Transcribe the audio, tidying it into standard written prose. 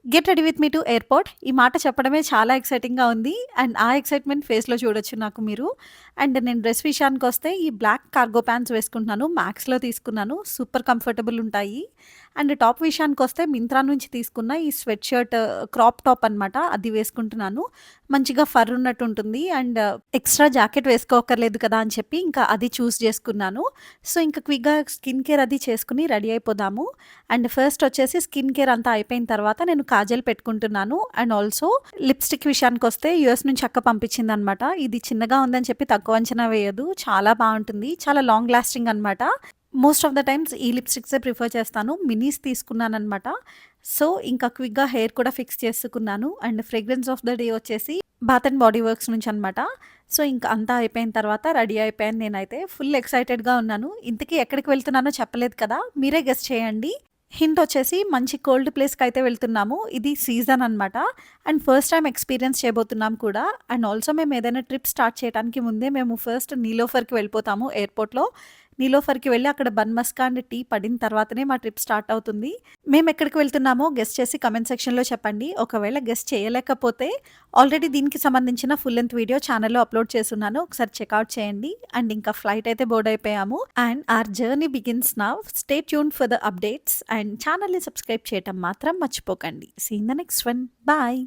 Get ready with me to airport. ఈ మాట చెప్పడమే చాలా ఎక్సైటింగ్‌గా ఉంది. అండ్ ఆ ఎక్సైట్‌మెంట్ ఫేస్‌లో చూడొచ్చు నాకు మీరు. అండ్ నేను డ్రెస్ విషయానికొస్తే ఈ బ్లాక్ కార్గో ప్యాంట్స్ వేసుకుంటున్నాను. మాక్స్‌లో తీసుకున్నాను. సూపర్ కంఫర్టబుల్ ఉంటాయి. అండ్ టాప్ విషయానికొస్తే మింత్రా నుంచి తీసుకున్న ఈ స్వెట్ షర్ట్ క్రాప్ టాప్ అనమాట. అది వేసుకుంటున్నాను. మంచిగా ఫర్ ఉన్నట్టు ఉంటుంది. అండ్ ఎక్స్‌ట్రా జాకెట్ వేసుకోక్కర్లేదు కదా అని చెప్పి ఇంకా అది చూస్ చేసుకున్నాను. సో, ఇంకా క్విక్‌గా స్కిన్ కేర్ అది చేసుకొని రెడీ అయిపోదాము. అండ్ ఫస్ట్ వచ్చేసి స్కిన్ కేర్ అంతా అయిపోయిన తర్వాత నేను కాజల్ పెట్టుకుంటున్నాను. అండ్ ఆల్సో లిప్‌స్టిక్ విషయానికొస్తే యూఎస్ నుంచి అక్క పంపించిందనమాట. ఇది చిన్నగా ఉందని చెప్పి తక్కువ అంచనా వేయదు. చాలా బావుంటుంది. చాలా లాంగ్ లాస్టింగ్ అనమాట. మోస్ట్ ఆఫ్ ద టైమ్స్ ఈ లిప్‌స్టిక్సే ప్రిఫర్ చేస్తాను. మినీస్ తీసుకున్నాననమాట. సో, ఇంకా క్విక్‌గా హెయిర్ కూడా ఫిక్స్ చేసుకున్నాను. And fragrance of the day వచ్చేసి బాత్ అండ్ బాడీ వర్క్స్ నుంచి అనమాట. సో, ఇంక అంతా అయిపోయిన తర్వాత రెడీ అయిపోయాను నేనైతే. ఫుల్ ఎక్సైటెడ్‌గా ఉన్నాను. ఇంతకీ ఎక్కడికి వెళ్తున్నానో చెప్పలేదు కదా! మీరే గెస్ చేయండి. హింట్ వచ్చేసి మంచి కోల్డ్ ప్లేస్‌కైతే వెళ్తున్నాము. ఇది సీజన్ అనమాట. అండ్ ఫస్ట్ టైమ్ ఎక్స్‌పీరియన్స్ చేయబోతున్నాం కూడా. అండ్ ఆల్సో మేము ఏదైనా ట్రిప్ స్టార్ట్ చేయడానికి ముందే మేము ఫస్ట్ నీలోఫర్‌కి వెళ్ళిపోతాము ఎయిర్‌పోర్ట్‌లో. నీలోఫర్‌కి వెళ్ళి అక్కడ బన్ మస్కా అండ్ టీ పడిన తర్వాతనే మా ట్రిప్ స్టార్ట్ అవుతుంది. మేము ఎక్కడికి వెళ్తున్నామో గెస్ చేసి కామెంట్ సెక్షన్‌లో చెప్పండి. ఒకవేళ గెస్ చేయలేకపోతే ఆల్రెడీ దీనికి సంబంధించిన ఫుల్ లెంత్ వీడియో ఛానెల్‌లో అప్‌లోడ్ చేసున్నాను. ఒకసారి చెక్‌ఔట్ చేయండి. అండ్ ఇంకా ఫ్లైట్ అయితే బోర్డ్ అయిపోయాము. And our journey begins now. Stay tuned for the updates and ఛానెల్‌ని సబ్స్క్రైబ్ చేయటం మాత్రం మర్చిపోకండి. See in the next one. Bye.